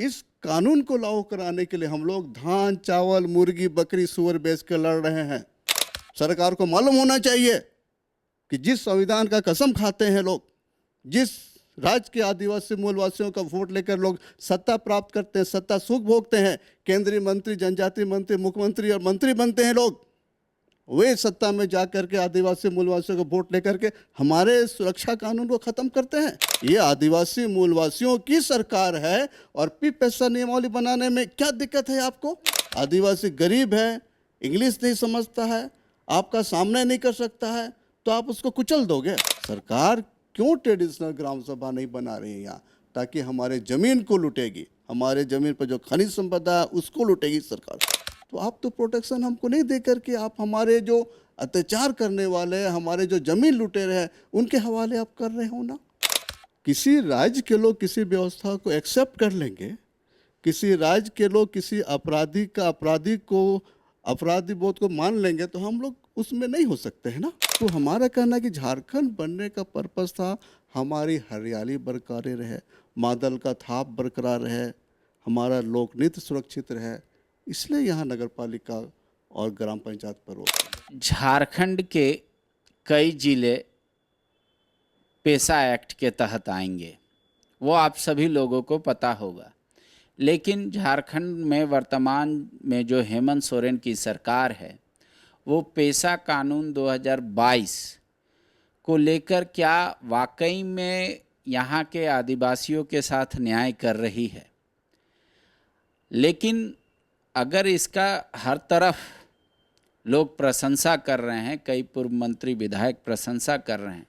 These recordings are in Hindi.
इस कानून को लागू कराने के लिए हम लोग धान, चावल, मुर्गी, बकरी, सूअर बेच कर लड़ रहे हैं। सरकार को मालूम होना चाहिए कि जिस संविधान का कसम खाते हैं लोग, जिस राज्य के आदिवासी मूलवासियों का वोट लेकर लोग सत्ता प्राप्त करते हैं, सत्ता सुख भोगते हैं, केंद्रीय मंत्री, जनजातीय मंत्री, मुख्यमंत्री और मंत्री बनते हैं लोग, वे सत्ता में जाकर के आदिवासी मूलवासियों को वोट लेकर के हमारे सुरक्षा कानून को खत्म करते हैं। ये आदिवासी मूलवासियों की सरकार है और पी पैसा नियमावली बनाने में क्या दिक्कत है आपको? आदिवासी गरीब है, इंग्लिश नहीं समझता है, आपका सामना नहीं कर सकता है, तो आप उसको कुचल दोगे। सरकार क्यों ट्रेडिशनल ग्राम सभा नहीं बना रही है यहाँ, ताकि हमारे ज़मीन को लूटेगी, हमारे ज़मीन पर जो खनिज संपदा है उसको लूटेगी सरकार। तो आप तो प्रोटेक्शन हमको नहीं दे करके आप हमारे जो अत्याचार करने वाले हैं, हमारे जो ज़मीन लुटेरे हैं, उनके हवाले आप कर रहे हो ना। किसी राज्य के लोग किसी व्यवस्था को एक्सेप्ट कर लेंगे, किसी राज्य के लोग किसी अपराधी बोध को मान लेंगे, तो हम लोग उसमें नहीं हो सकते हैं ना। तो हमारा कहना है कि झारखंड बनने का पर्पस था हमारी हरियाली बरकरार रहे, मादल का थाप बरकरार रहे, हमारा लोक नृत्य सुरक्षित रहे, इसलिए यहाँ नगर पालिका और ग्राम पंचायत पर रोक। झारखंड के कई जिले पेशा एक्ट के तहत आएंगे, वो आप सभी लोगों को पता होगा। लेकिन झारखंड में वर्तमान में जो हेमंत सोरेन की सरकार है, वो पेशा कानून 2022 को लेकर क्या वाकई में यहाँ के आदिवासियों के साथ न्याय कर रही है? लेकिन अगर इसका हर तरफ लोग प्रशंसा कर रहे हैं, कई पूर्व मंत्री विधायक प्रशंसा कर रहे हैं,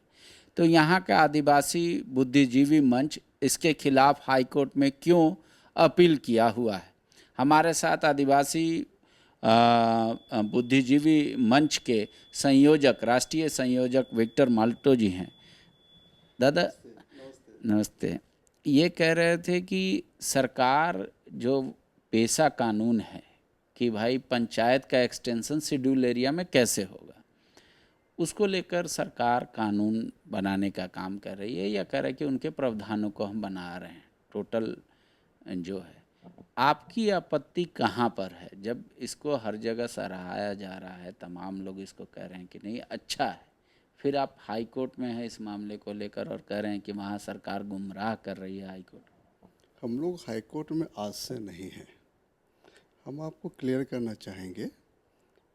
तो यहाँ का आदिवासी बुद्धिजीवी मंच इसके खिलाफ हाई कोर्ट में क्यों अपील किया हुआ है? हमारे साथ आदिवासी बुद्धिजीवी मंच के संयोजक, राष्ट्रीय संयोजक विक्टर माल्टो जी हैं। दादा नमस्ते। ये कह रहे थे कि सरकार जो पेशा कानून है कि भाई पंचायत का एक्सटेंशन शेड्यूल एरिया में कैसे होगा, उसको लेकर सरकार कानून बनाने का काम कर रही है, या कह रहा है कि उनके प्रावधानों को हम बना रहे हैं टोटल जो है। आपकी आपत्ति कहाँ पर है जब इसको हर जगह सराहाया जा रहा है, तमाम लोग इसको कह रहे हैं कि नहीं अच्छा है, फिर आप हाई कोर्ट में हैं इस मामले को लेकर और कह रहे हैं कि वहाँ सरकार गुमराह कर रही है हाई कोर्ट? हम लोग हाई कोर्ट में आज से नहीं हैं। हम आपको क्लियर करना चाहेंगे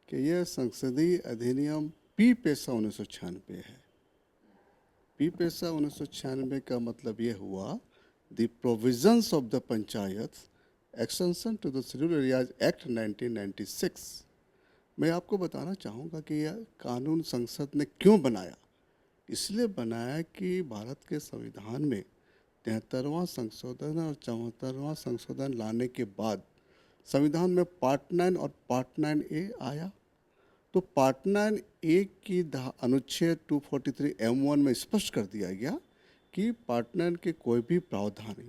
कि यह संसदीय अधिनियम पी पैसा 1996 है। पी पैसा 1996 का मतलब ये हुआ the provisions of the panchayat extension to the scheduled areas act 1996। मैं आपको बताना चाहूँगा कि यह कानून संसद ने क्यों बनाया। इसलिए बनाया कि भारत के संविधान में 73वां संशोधन और 74वां संशोधन लाने के बाद संविधान में पार्ट 9 और पार्ट 9A आया। तो पार्ट 9A की अनुच्छेद 243 M1 में स्पष्ट कर दिया गया कि पार्ट 9 के कोई भी प्रावधान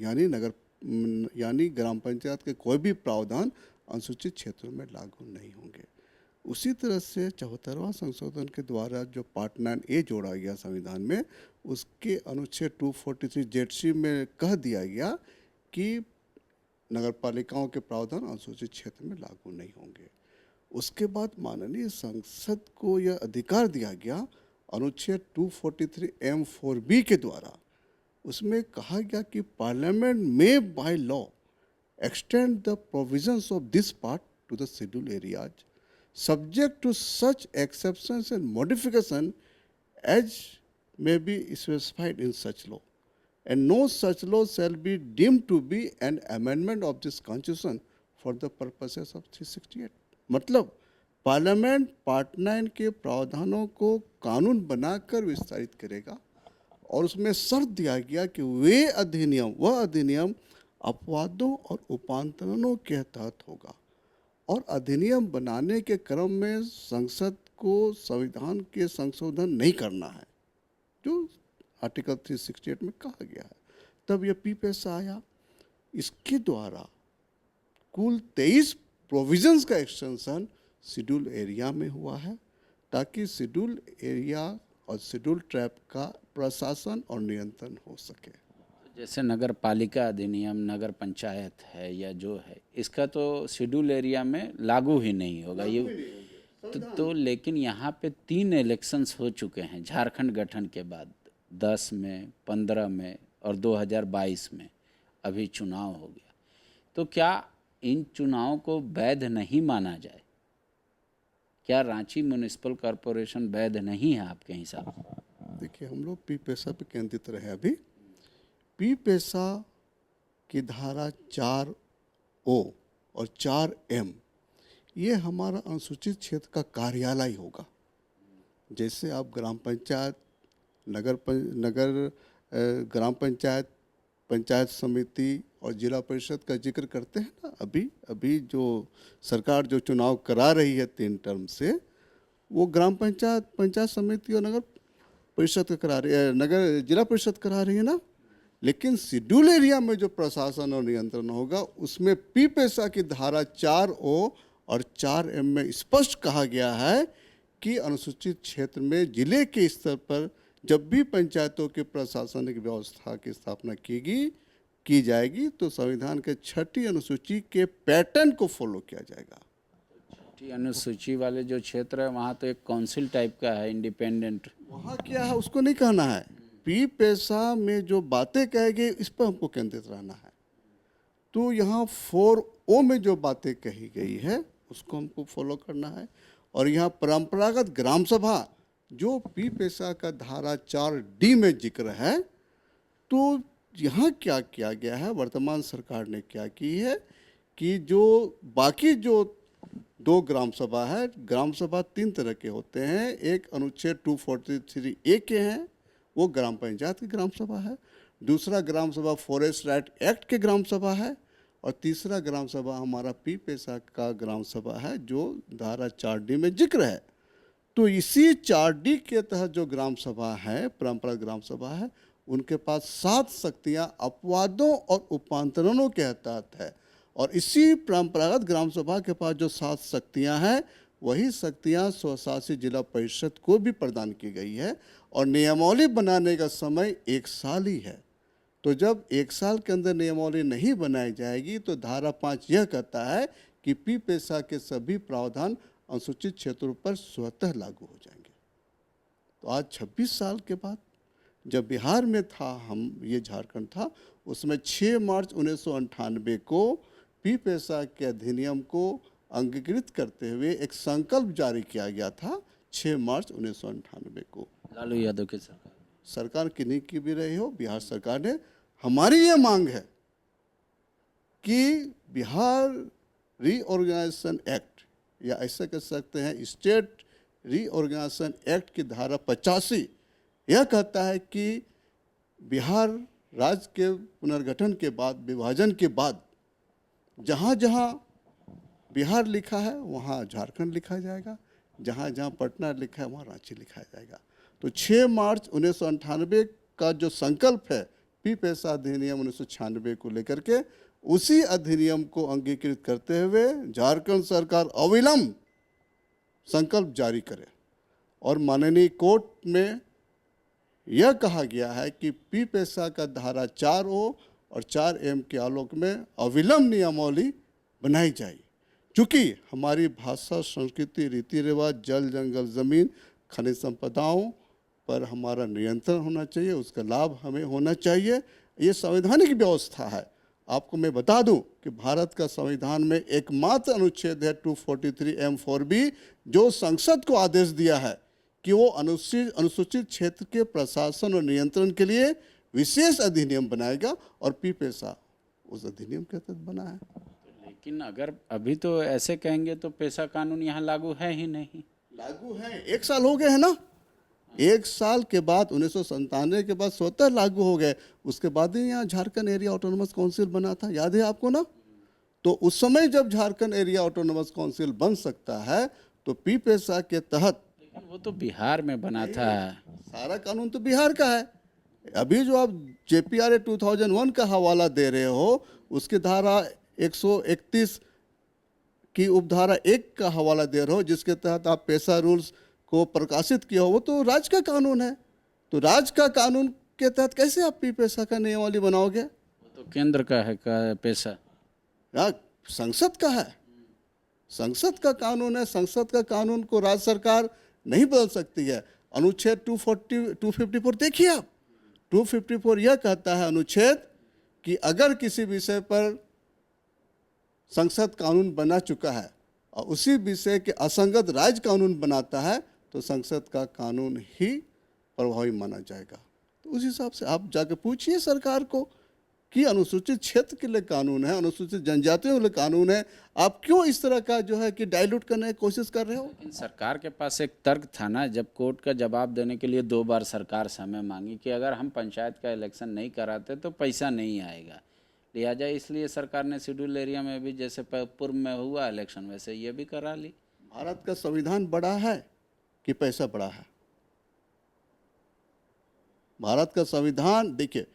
यानी ग्राम पंचायत के कोई भी प्रावधान अनुसूचित क्षेत्रों में लागू नहीं होंगे। उसी तरह से 74वां संशोधन के द्वारा जो पार्ट 9A जोड़ा गया संविधान में, उसके अनुच्छेद 243 ZC में कह दिया गया कि नगर पालिकाओं के प्रावधान अनुसूचित क्षेत्र में लागू नहीं होंगे। उसके बाद माननीय संसद को यह अधिकार दिया गया अनुच्छेद 243 M4B के द्वारा। उसमें कहा गया कि पार्लियामेंट में by law extend the provisions of this part two the scheduled areas subject to such exceptions and modification as may be specified in such law, and no such law shall be deemed to be an amendment of this constitution for the purposes of 368। मतलब पार्लियामेंट पार्ट 9 के प्रावधानों को कानून बनाकर विस्तारित करेगा और उसमें शर्त दिया गया कि वह अधिनियम अपवादों और उपांतरणों के तहत होगा। और अधिनियम बनाने के क्रम में संसद को संविधान के संशोधन नहीं करना है, जो आर्टिकल 368 में कहा गया है। तब यह पी पैसा आया। इसके द्वारा कुल 23 प्रोविजंस का एक्सटेंशन शेड्यूल एरिया में हुआ है, ताकि शेड्यूल एरिया और शेड्यूल ट्राइब का प्रशासन और नियंत्रण हो सके। जैसे नगर पालिका अधिनियम, नगर पंचायत है या जो है, इसका तो शेड्यूल एरिया में लागू ही नहीं होगा ये। तो लेकिन यहाँ पे 3 इलेक्शंस हो चुके हैं झारखंड गठन के बाद, 10 में, 15 में और 2022 में अभी चुनाव हो गया। तो क्या इन चुनावों को वैध नहीं माना जाए? क्या रांची म्युनिसिपल कॉरपोरेशन वैध नहीं है आपके हिसाब से? देखिए, हम लोग पी पेशा पे केंद्रित रहे। अभी पी पेशा की धारा 4O और 4M, ये हमारा अनुसूचित क्षेत्र का कार्यालय होगा। जैसे आप ग्राम पंचायत, ग्राम पंचायत, पंचायत समिति और जिला परिषद का जिक्र करते हैं ना, अभी जो सरकार जो चुनाव करा रही है 3 टर्म से, वो ग्राम पंचायत, पंचायत समिति और नगर परिषद का करा रही है, जिला परिषद करा रही है ना। लेकिन शेड्यूल एरिया में जो प्रशासन और नियंत्रण होगा, उसमें पी पेशा की धारा 4O और 4M में स्पष्ट कहा गया है कि अनुसूचित क्षेत्र में जिले के स्तर पर जब भी पंचायतों के प्रशासनिक व्यवस्था की स्थापना की जाएगी तो संविधान के 6ठी अनुसूची के पैटर्न को फॉलो किया जाएगा। 6ठी अनुसूची वाले जो क्षेत्र है वहाँ तो एक काउंसिल टाइप का है, इंडिपेंडेंट। वहाँ क्या है उसको नहीं कहना है। पी पेशा में जो बातें कही गई इस पर हमको केंद्रित रहना है। तो यहाँ 4O में जो बातें कही गई है उसको हमको फॉलो करना है। और यहाँ परंपरागत ग्राम सभा जो पी पेशा का धारा 4D में जिक्र है, तो यहाँ क्या किया गया है, वर्तमान सरकार ने क्या की है कि जो बाकी जो 2 ग्राम सभा है, ग्राम सभा 3 तरह के होते हैं। एक अनुच्छेद 243A के हैं, वो ग्राम पंचायत की ग्राम सभा है। दूसरा ग्राम सभा फॉरेस्ट राइट एक्ट के ग्राम सभा है। और तीसरा ग्राम सभा हमारा पी पेशा का ग्राम सभा है जो धारा 4D में जिक्र है। तो इसी 4D के तहत जो ग्राम सभा है, परंपरागत ग्राम सभा है, उनके पास 7 शक्तियाँ अपवादों और उपांतरणों के तहत है। और इसी परंपरागत ग्राम सभा के पास जो 7 शक्तियाँ हैं, वही शक्तियाँ स्वशासी जिला परिषद को भी प्रदान की गई है। और नियमावली बनाने का समय 1 साल ही है। तो जब 1 साल के अंदर नियमावली नहीं बनाई जाएगी तो धारा 5 यह कहता है कि पी पेशा के सभी प्रावधान अनुसूचित क्षेत्रों पर स्वतः लागू हो जाएंगे। तो आज 26 साल के बाद जब बिहार में था, हम ये झारखंड था, उसमें 6 मार्च 1998 को पी पेशा के अधिनियम को अंगीकृत करते हुए एक संकल्प जारी किया गया था 6 मार्च 1998 को। लालू यादव की सरकार किन्हीं की भी रही हो, बिहार सरकार ने, हमारी ये मांग है कि बिहार रीऑर्गेनाइजेशन एक्ट, या ऐसे कह सकते हैं स्टेट रीऑर्गेनाइजेशन एक्ट की धारा 85 यह कहता है कि बिहार राज्य के पुनर्गठन के बाद, विभाजन के बाद, जहाँ जहाँ बिहार लिखा है वहाँ झारखंड लिखा जाएगा, जहाँ जहाँ पटना लिखा है वहाँ रांची लिखा जाएगा। तो 6 मार्च 1998 का जो संकल्प है पी पेशा अधिनियम 1996 को लेकर के, उसी अधिनियम को अंगीकृत करते हुए झारखंड सरकार अविलंब संकल्प जारी करे। और माननीय कोर्ट में यह कहा गया है कि पी पेशा का धारा 4O और 4M के आलोक में अविलंब नियमावली बनाई जाए। चूँकि हमारी भाषा, संस्कृति, रीति रिवाज, जल जंगल ज़मीन, खनिज संपदाओं पर हमारा नियंत्रण होना चाहिए, उसका लाभ हमें होना चाहिए। ये संवैधानिक व्यवस्था है। आपको मैं बता दूं कि भारत का संविधान में एकमात्र अनुच्छेद है 243M4B जो संसद को आदेश दिया है कि वो अनुसूचित क्षेत्र के प्रशासन और नियंत्रण के लिए विशेष अधिनियम बनाएगा, और पी पेशा उस अधिनियम के तहत बना है। लेकिन अगर अभी तो ऐसे कहेंगे तो पेशा कानून यहाँ लागू है ही नहीं। लागू है, 1 साल हो गए हैं ना। 1 साल के बाद 1997 के बाद स्वतः लागू हो गए। उसके बाद ही यहाँ झारखंड एरिया ऑटोनोमस काउंसिल बना था, याद है आपको ना। तो उस समय जब झारखंड एरिया ऑटोनोमस काउंसिल बन सकता है तो पी पेशा के तहत, लेकिन वो तो बिहार में बना था। सारा कानून तो बिहार का है। अभी जो आप JPRA 2001 का हवाला दे रहे हो, उसकी धारा 131 की उपधारा 1 का हवाला दे रहे हो, जिसके तहत आप पेशा रूल्स को प्रकाशित किया हो, वो तो राज्य का कानून है। तो राज्य का कानून के तहत कैसे आप पी पैसा का नियमावली बनाओगे? वो तो केंद्र का है का पैसा। या संसद का है, संसद का कानून है, संसद का कानून को राज्य सरकार नहीं बदल सकती है। अनुच्छेद 254 देखिए आप, 254 यह कहता है अनुच्छेद कि अगर किसी विषय पर संसद कानून बना चुका है और उसी विषय के असंगत राज्य कानून बनाता है तो संसद का कानून ही प्रभावी माना जाएगा। तो उस हिसाब से आप जाके पूछिए सरकार को कि अनुसूचित क्षेत्र के लिए कानून है, अनुसूचित जनजातियों के लिए कानून है, आप क्यों इस तरह का जो है कि डाइल्यूट करने की कोशिश कर रहे हो? लेकिन सरकार के पास एक तर्क था ना, जब कोर्ट का जवाब देने के लिए 2 बार सरकार समय मांगी कि अगर हम पंचायत का इलेक्शन नहीं कराते तो पैसा नहीं आएगा, लिहाजा इसलिए सरकार ने शेड्यूल एरिया में भी जैसे पूर्व में हुआ इलेक्शन वैसे ये भी करा ली। भारत का संविधान बड़ा है कि पैसा बड़ा है? भारत का संविधान देखिए,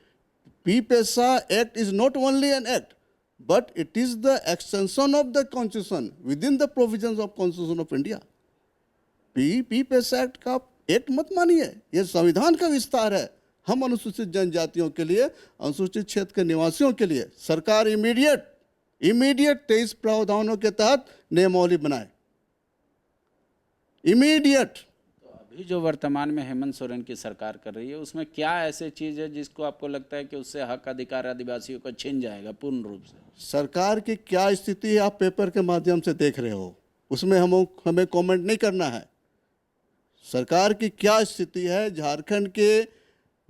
पी पैसा act is not only an act but it is the extension of the constitution with in the provisions of constitution of India. P पैसा एक्ट का एक्ट मत मानिए, यह संविधान का विस्तार है। हम अनुसूचित जनजातियों के लिए, अनुसूचित क्षेत्र के निवासियों के लिए सरकार इमीडिएट 23 प्रावधानों के तहत नियमावली बनाए, इमीडिएट। तो अभी जो वर्तमान में हेमंत सोरेन की सरकार कर रही है उसमें क्या ऐसे चीज़ है जिसको आपको लगता है कि उससे हक अधिकार आदिवासियों को छीन जाएगा पूर्ण रूप से? सरकार की क्या स्थिति है आप पेपर के माध्यम से देख रहे हो, उसमें हमें कमेंट नहीं करना है। सरकार की क्या स्थिति है, झारखंड के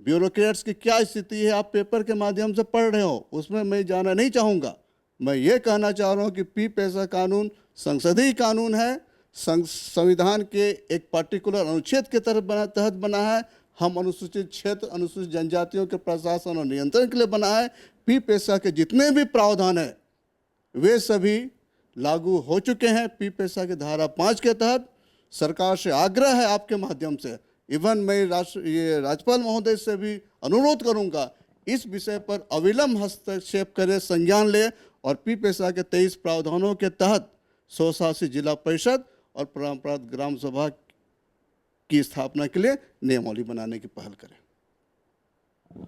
ब्यूरोक्रेट्स की क्या स्थिति है, आप पेपर के माध्यम से पढ़ रहे हो, उसमें मैं जाना नहीं चाहूँगा। मैं ये कहना चाह रहा हूँ कि पी पैसा कानून संसदीय कानून है, संविधान के एक पार्टिकुलर अनुच्छेद के तहत बना है। हम अनुसूचित क्षेत्र, अनुसूचित जनजातियों के प्रशासन और नियंत्रण के लिए बना है। पी पैसा के जितने भी प्रावधान हैं वे सभी लागू हो चुके हैं पी पैसा के धारा 5 के तहत। सरकार से आग्रह है आपके माध्यम से, इवन मैं राज्यपाल महोदय से भी अनुरोध करूंगा इस विषय पर अविलंब हस्तक्षेप करे, संज्ञान ले और पी पैसा के 23 प्रावधानों के तहत स्वशासी जिला परिषद और परंपरागत ग्राम सभा की स्थापना के लिए नियमावली बनाने की पहल करें।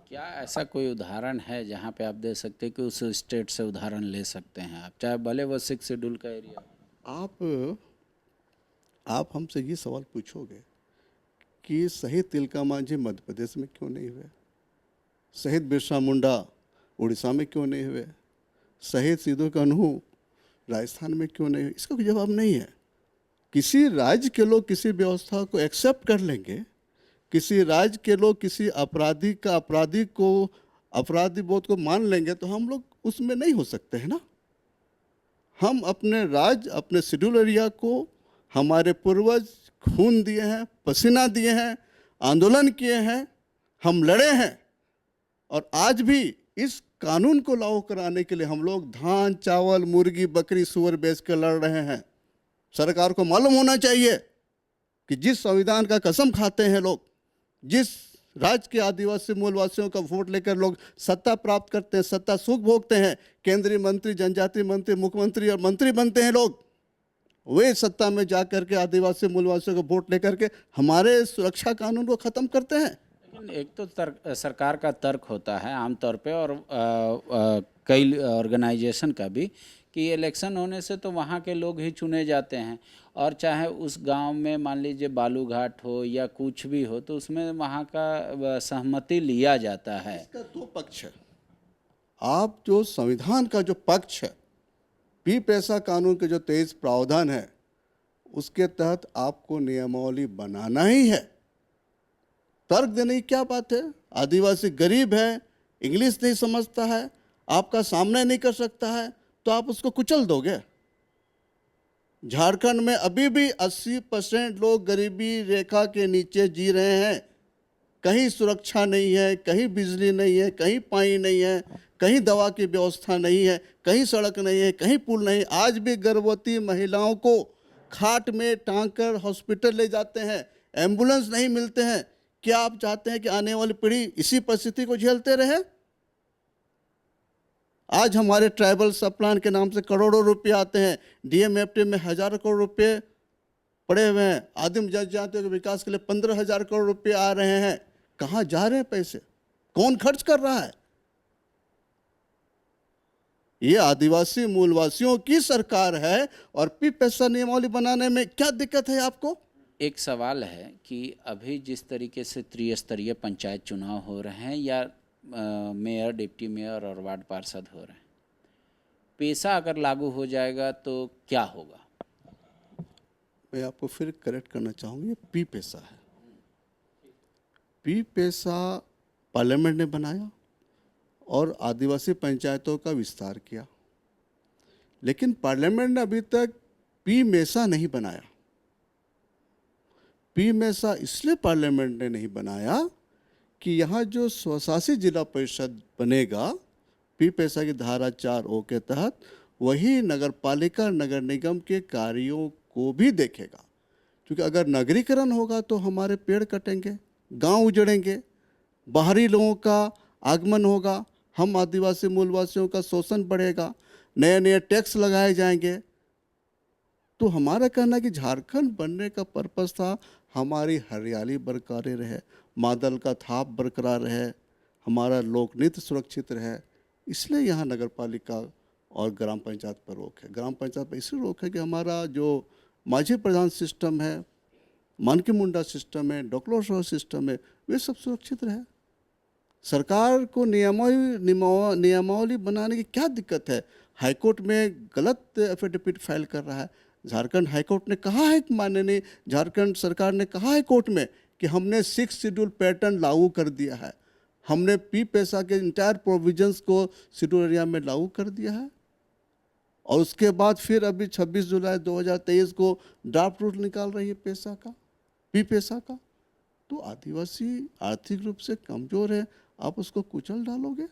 क्या ऐसा कोई उदाहरण है जहाँ पे आप दे सकते हैं कि उस स्टेट से उदाहरण ले सकते हैं आप, चाहे भले वो 6 शेड्यूल का एरिया? आप हमसे ये सवाल पूछोगे कि शहीद तिलका मांझी मध्य प्रदेश में क्यों नहीं हुए, शहीद बिरसा मुंडा उड़ीसा में क्यों नहीं हुए, शहीद सिद्धू कान्हू राजस्थान में क्यों नहीं हुए? इसका कोई जवाब नहीं है। किसी राज्य के लोग किसी व्यवस्था को एक्सेप्ट कर लेंगे, किसी राज्य के लोग किसी अपराधी को अपराधी बोध को मान लेंगे तो हम लोग उसमें नहीं हो सकते हैं ना। हम अपने राज्य, अपने शेड्यूल एरिया को हमारे पूर्वज खून दिए हैं, पसीना दिए हैं, आंदोलन किए हैं, हम लड़े हैं और आज भी इस कानून को लागू कराने के लिए हम लोग धान, चावल, मुर्गी, बकरी, सुअर बेच कर लड़ रहे हैं। सरकार को मालूम होना चाहिए कि जिस संविधान का कसम खाते हैं लोग, जिस राज्य के आदिवासी मूलवासियों का वोट लेकर लोग सत्ता प्राप्त करते हैं, सत्ता सुख भोगते हैं, केंद्रीय मंत्री, जनजातीय मंत्री, मुख्यमंत्री और मंत्री बनते हैं लोग, वे सत्ता में जा करके आदिवासी मूलवासियों को वोट लेकर के हमारे सुरक्षा कानून को ख़त्म करते हैं। लेकिन एक तो सरकार का तर्क होता है आमतौर पे और कई ऑर्गेनाइजेशन का भी कि इलेक्शन होने से तो वहाँ के लोग ही चुने जाते हैं और चाहे उस गांव में मान लीजिए बालूघाट हो या कुछ भी हो तो उसमें वहाँ का सहमति लिया जाता है। इसका 2 पक्ष है। आप जो संविधान का जो पक्ष है, पी पैसा कानून के जो 23 प्रावधान है उसके तहत आपको नियमावली बनाना ही है। तर्क देने की क्या बात है? आदिवासी गरीब है, इंग्लिश नहीं समझता है, आपका सामना नहीं कर सकता है तो आप उसको कुचल दोगे। झारखंड में अभी भी 80% लोग गरीबी रेखा के नीचे जी रहे हैं। कहीं सुरक्षा नहीं है, कहीं बिजली नहीं है, कहीं पानी नहीं है, कहीं दवा की व्यवस्था नहीं है, कहीं सड़क नहीं है, कहीं पुल नहीं। आज भी गर्भवती महिलाओं को खाट में टांग कर हॉस्पिटल ले जाते हैं, एम्बुलेंस नहीं मिलते हैं। क्या आप चाहते हैं कि आने वाली पीढ़ी इसी परिस्थिति को झेलते रहे? आज हमारे ट्राइबल सब प्लान के नाम से करोड़ों रुपए आते हैं, डीएमएफटी में हजारों करोड़ रुपए पड़े हुए हैं, आदिम जनजातियों के विकास के लिए 15,000 करोड़ रुपए आ रहे हैं। कहाँ जा रहे हैं पैसे? कौन खर्च कर रहा है? ये आदिवासी मूलवासियों की सरकार है और पी पैसा नियमावली बनाने में क्या दिक्कत है आपको? एक सवाल है कि अभी जिस तरीके से त्रिस्तरीय पंचायत चुनाव हो रहे हैं या मेयर, डिप्टी मेयर और वार्ड पार्षद हो रहे हैं, पैसा अगर लागू हो जाएगा तो क्या होगा? मैं आपको फिर करेक्ट करना चाहूँगी, ये पी पैसा है। पी पैसा पार्लियामेंट ने बनाया और आदिवासी पंचायतों का विस्तार किया, लेकिन पार्लियामेंट ने अभी तक पी मेसा नहीं बनाया। पी मेसा इसलिए पार्लियामेंट ने नहीं बनाया कि यहाँ जो स्वशासी जिला परिषद बनेगा पी पैसा की धारा 4(ओ) के तहत, वही नगर पालिका नगर निगम के कार्यों को भी देखेगा। क्योंकि अगर नगरीकरण होगा तो हमारे पेड़ कटेंगे, गांव उजड़ेंगे, बाहरी लोगों का आगमन होगा, हम आदिवासी मूलवासियों का शोषण बढ़ेगा, नए नए टैक्स लगाए जाएंगे। तो हमारा कहना है कि झारखंड बनने का पर्पस था हमारी हरियाली बरकरार रहे, मादल का थाप बरकरार रहे, हमारा लोक नृत्य सुरक्षित रहे। इसलिए यहाँ नगर पालिका और ग्राम पंचायत पर रोक है। ग्राम पंचायत पर इसलिए रोक है कि हमारा जो माझी प्रधान सिस्टम है, मानकी मुंडा सिस्टम है, डोकलोसो सिस्टम है, वे सब सुरक्षित रहे। सरकार को नियमावली बनाने की क्या दिक्कत है? हाईकोर्ट में गलत एफिडेविट फाइल कर रहा है। झारखंड हाईकोर्ट ने कहा है कि माननीय झारखंड सरकार ने कहा है कोर्ट में कि हमने 6 शेड्यूल पैटर्न लागू कर दिया है, हमने पी पैसा के इंटायर प्रोविजंस को शेड्यूल एरिया में लागू कर दिया है। और उसके बाद फिर अभी 26 जुलाई 2023 को ड्राफ्ट रूल निकाल रही है पैसा का, पी पैसा का। तो आदिवासी आर्थिक रूप से कमजोर है, आप उसको कुचल डालोगे?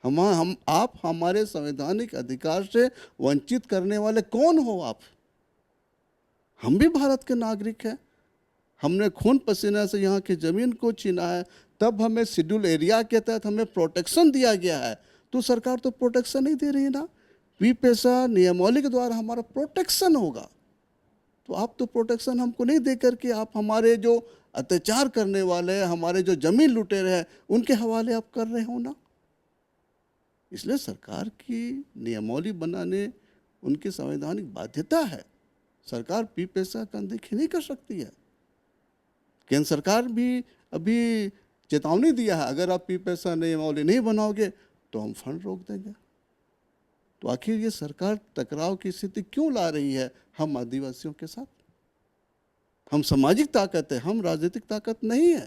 आप हमारे संवैधानिक अधिकार से वंचित करने वाले कौन हो आप? हम भी भारत के नागरिक हैं, हमने खून पसीना से यहाँ की ज़मीन को छीना है, तब हमें शेड्यूल एरिया के तहत हमें प्रोटेक्शन दिया गया है। तो सरकार तो प्रोटेक्शन नहीं दे रही है ना। पी पैसा नियमावली के द्वारा हमारा प्रोटेक्शन होगा, तो आप तो प्रोटेक्शन हमको नहीं दे करके आप हमारे जो अत्याचार करने वाले हैं, हमारे जो जमीन लुटेरे हैं, उनके हवाले आप कर रहे हो ना। इसलिए सरकार की नियमावली बनाने उनकी संवैधानिक बाध्यता है। सरकार पी पैसा का अनदेखी नहीं कर सकती है। केंद्र सरकार भी अभी चेतावनी दिया है, अगर आप पी पैसा नियमावली नहीं बनाओगे तो हम फंड रोक देंगे। तो आखिर ये सरकार टकराव की स्थिति क्यों ला रही है हम आदिवासियों के साथ? हम सामाजिक ताकत है, हम राजनीतिक ताकत नहीं है।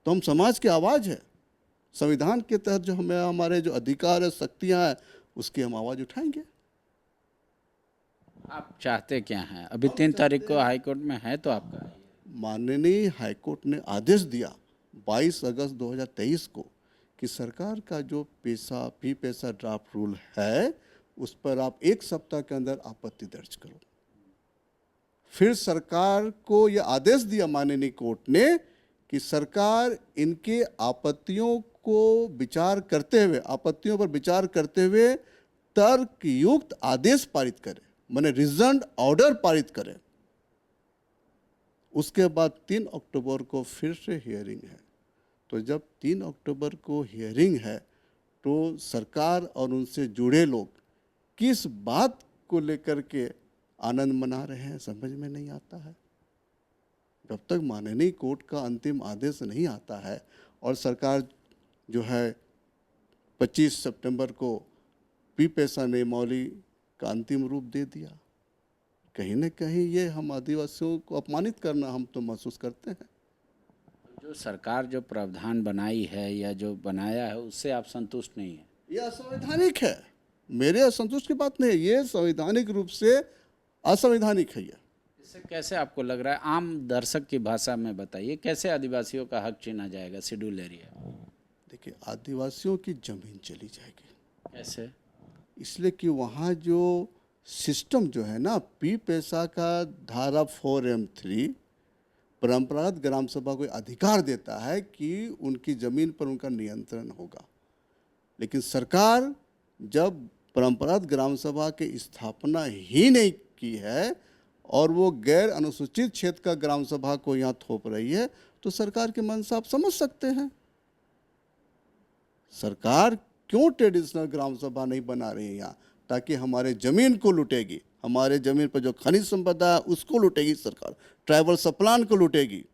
तो हम समाज की आवाज़ है, संविधान के तहत जो हमें हमारे जो अधिकार है, शक्तियां हैं, उसकी हम आवाज़ उठाएंगे। आप चाहते क्या हैं? अभी 3 तारीख को हाईकोर्ट में है तो आपका माननीय हाईकोर्ट ने आदेश दिया 22 अगस्त 2023 को कि सरकार का जो पी पैसा ड्राफ्ट रूल है उस पर आप 1 सप्ताह के अंदर आपत्ति दर्ज करो। फिर सरकार को यह आदेश दिया माननीय कोर्ट ने कि सरकार इनके आपत्तियों को विचार करते हुए, आपत्तियों पर विचार करते हुए तर्कयुक्त आदेश पारित करे, माने रिजन्ड ऑर्डर पारित करे। उसके बाद 3 अक्टूबर को फिर से हियरिंग है। तो जब 3 अक्टूबर को हियरिंग है तो सरकार और उनसे जुड़े लोग किस बात को लेकर के आनंद मना रहे हैं समझ में नहीं आता है। जब तक माननीय कोर्ट का अंतिम आदेश नहीं आता है और सरकार जो है 25 सितंबर को पी पैसा नियमावली का अंतिम रूप दे दिया, कहीं न कहीं ये हम आदिवासियों को अपमानित करना हम तो महसूस करते हैं। जो सरकार जो प्रावधान बनाई है या जो बनाया है उससे आप संतुष्ट नहीं हैं? ये असंवैधानिक है। मेरे असंतुष्ट की बात नहीं है, ये संवैधानिक रूप से असंवैधानिक है। ये इससे कैसे आपको लग रहा है, आम दर्शक की भाषा में बताइए, कैसे आदिवासियों का हक छीना जाएगा शेड्यूल एरिया? देखिए, आदिवासियों की जमीन चली जाएगी। कैसे? इसलिए कि वहाँ जो सिस्टम जो है ना, पी पैसा का धारा 4(m)(3) परंपरागत ग्राम सभा को अधिकार देता है कि उनकी ज़मीन पर उनका नियंत्रण होगा। लेकिन सरकार जब परंपरागत ग्राम सभा की स्थापना ही नहीं की है और वो गैर अनुसूचित क्षेत्र का ग्राम सभा को यहाँ थोप रही है, तो सरकार की मंशा आप समझ सकते हैं। सरकार क्यों ट्रेडिशनल ग्राम सभा नहीं बना रही है यहाँ, ताकि हमारे ज़मीन को लूटेगी, हमारे ज़मीन पर जो खनिज संपदा है उसको लूटेगी सरकार, ट्राइबल सप्लान को लूटेगी,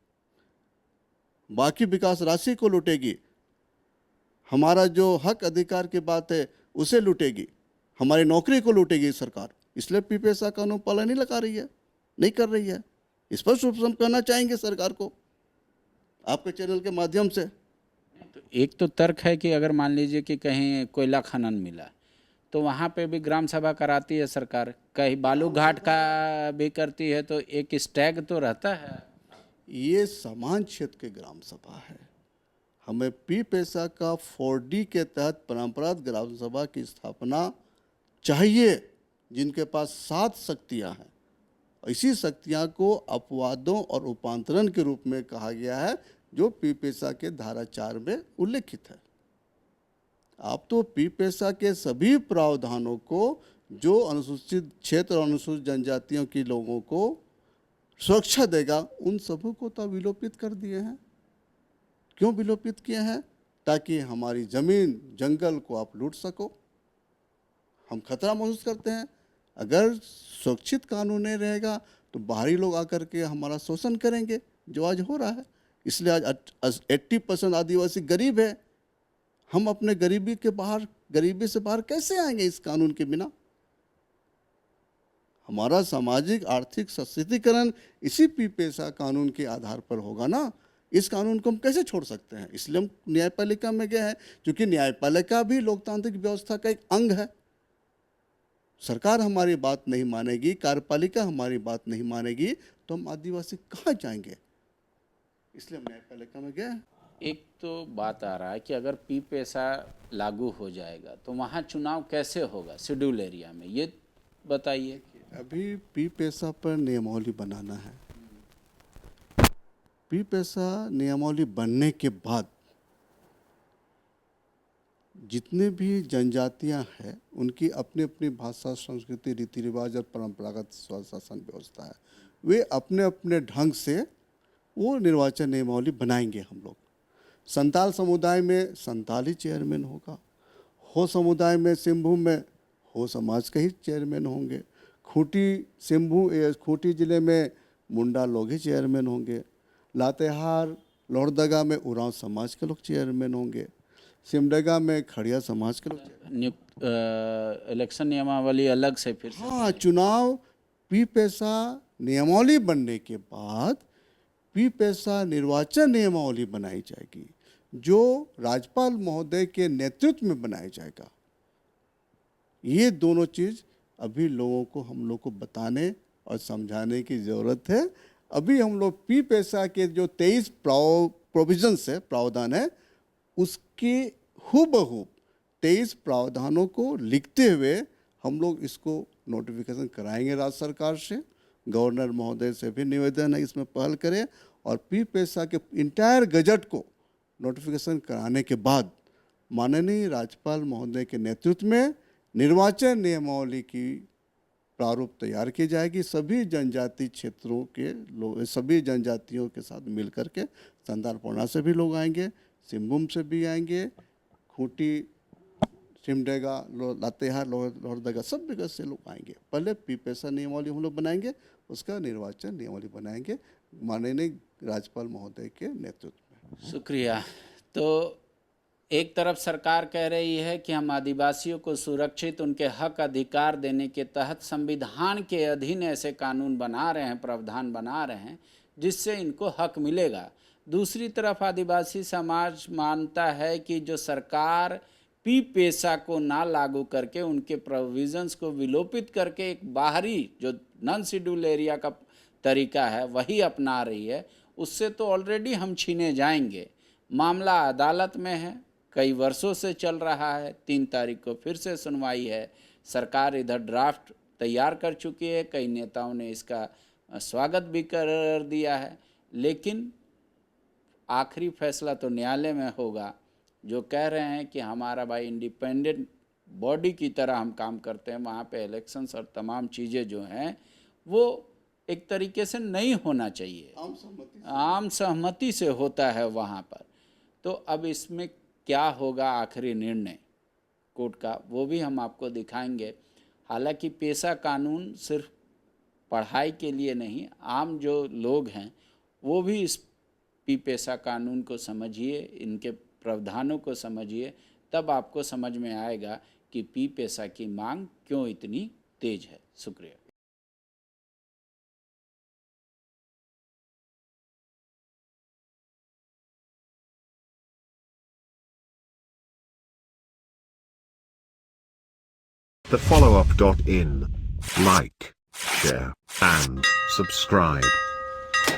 बाकी विकास राशि को लूटेगी, हमारा जो हक अधिकार की बात है उसे लूटेगी, हमारी नौकरी को लूटेगी सरकार। इसलिए पीपीएसआ कानून पालन नहीं लगा रही है, नहीं कर रही है। स्पष्ट रूप से हम कहना चाहेंगे सरकार को आपके चैनल के माध्यम से। तो एक तो तर्क है कि अगर मान लीजिए कि कहीं कोयला खनन मिला तो वहाँ पे भी ग्राम सभा कराती है सरकार, कहीं बालू घाट का भी करती है, तो एक स्टैग तो रहता है। ये समान क्षेत्र के ग्राम सभा है, हमें पीपीएसआ का 4D के तहत परंपरागत ग्राम सभा की स्थापना चाहिए, जिनके पास 7 शक्तियाँ हैं। इसी शक्तियाँ को अपवादों और उपांतरण के रूप में कहा गया है, जो पीपीएसआ के धारा 4 में उल्लेखित है। आप तो पीपीएसआ के सभी प्रावधानों को जो अनुसूचित क्षेत्र और अनुसूचित जनजातियों के लोगों को सुरक्षा देगा, उन सबों को तो विलोपित कर दिए हैं। क्यों विलोपित किए हैं? ताकि हमारी ज़मीन जंगल को आप लूट सको। हम खतरा महसूस करते हैं, अगर सुरक्षित कानून नहीं रहेगा तो बाहरी लोग आकर के हमारा शोषण करेंगे, जो आज हो रहा है। इसलिए आज 80% आदिवासी गरीब है। हम अपने गरीबी से बाहर कैसे आएंगे इस कानून के बिना? हमारा सामाजिक आर्थिक सशक्तिकरण इसी पीपीएसआ कानून के आधार पर होगा ना। इस कानून को हम कैसे छोड़ सकते हैं? इसलिए हम न्यायपालिका में गए हैं, क्योंकि न्यायपालिका भी लोकतांत्रिक व्यवस्था का एक अंग है। सरकार हमारी बात नहीं मानेगी, कार्यपालिका हमारी बात नहीं मानेगी, तो हम आदिवासी कहाँ जाएंगे? इसलिए हम न्यायपालिका में गए। एक तो बात आ रहा है कि अगर पीपीएसआ लागू हो जाएगा तो वहाँ चुनाव कैसे होगा शेड्यूल एरिया में, ये बताइए। अभी पीपीएसआ पर नियमावली बनाना है। पीपीएसआ नियमावली बनने के बाद जितने भी जनजातियां हैं उनकी अपनी अपनी भाषा, संस्कृति, रीति रिवाज और परंपरागत स्वशासन व्यवस्था है। वे अपने अपने ढंग से वो निर्वाचन नियमावली बनाएंगे। हम लोग संताल समुदाय में संताली चेयरमैन होगा, हो समुदाय में सिंभू में हो समाज के ही चेयरमैन होंगे, खूंटी जिले में मुंडा लोग ही चेयरमैन होंगे, लातेहार लोहरदगा में उरांव समाज के लोग चेयरमैन होंगे, सिमडेगा में खड़िया समाज के लोग। इलेक्शन नियमावली अलग से फिर से। हाँ, चुनाव पीपीएसआ नियमावली बनने के बाद पीपीएसआ निर्वाचन नियमावली बनाई जाएगी, जो राज्यपाल महोदय के नेतृत्व में बनाया जाएगा। ये दोनों चीज़ अभी लोगों को हम लोग को बताने और समझाने की ज़रूरत है। अभी हम लोग पीपीएसआ के जो 23 प्रोविजंस है, प्रावधान है, उसके हूबहू 23 प्रावधानों को लिखते हुए हम लोग इसको नोटिफिकेशन कराएंगे राज्य सरकार से। गवर्नर महोदय से भी निवेदन है इसमें पहल करें, और पीपीएसआ के इंटायर गजट को नोटिफिकेशन कराने के बाद माननीय राज्यपाल महोदय के नेतृत्व में निर्वाचन नियमावली की प्रारूप तैयार की जाएगी। सभी जनजाति क्षेत्रों के लोग, सभी जनजातियों के साथ मिल करके संतालपोना से भी लोग आएंगे, सिंहभूम से भी आएंगे, खूंटी, सिमडेगा, लातेहार, लोहरदगा, सब जगह से लोग आएंगे। पहले पीपीएसआ नियमावली हम लोग बनाएंगे, उसका निर्वाचन नियमावली बनाएंगे माननीय राज्यपाल महोदय के नेतृत्व में। शुक्रिया। तो एक तरफ सरकार कह रही है कि हम आदिवासियों को सुरक्षित उनके हक अधिकार देने के तहत संविधान के अधीन ऐसे कानून बना रहे हैं, प्रावधान बना रहे हैं जिससे इनको हक मिलेगा। दूसरी तरफ आदिवासी समाज मानता है कि जो सरकार पीपीएसआ को ना लागू करके उनके प्रोविजंस को विलोपित करके एक बाहरी जो नॉन शेड्यूल एरिया का तरीका है वही अपना रही है, उससे तो ऑलरेडी हम छीने जाएंगे। मामला अदालत में है, कई वर्षों से चल रहा है, 3 तारीख को फिर से सुनवाई है। सरकार इधर ड्राफ्ट तैयार कर चुकी है, कई नेताओं ने इसका स्वागत भी कर दिया है, लेकिन आखिरी फैसला तो न्यायालय में होगा, जो कह रहे हैं कि हमारा भाई इंडिपेंडेंट बॉडी की तरह हम काम करते हैं। वहाँ पे इलेक्शंस और तमाम चीज़ें जो हैं वो एक तरीके से नहीं होना चाहिए, आम सहमति से होता है वहाँ पर। तो अब इसमें क्या होगा आखिरी निर्णय कोर्ट का, वो भी हम आपको दिखाएंगे। हालांकि पेशा कानून सिर्फ पढ़ाई के लिए नहीं, आम जो लोग हैं वो भी इस पी पेशा कानून को समझिए, इनके प्रावधानों को समझिए, तब आपको समझ में आएगा कि पी पेशा की मांग क्यों इतनी तेज है। शुक्रिया। The follow-up.in. Like, share, and subscribe.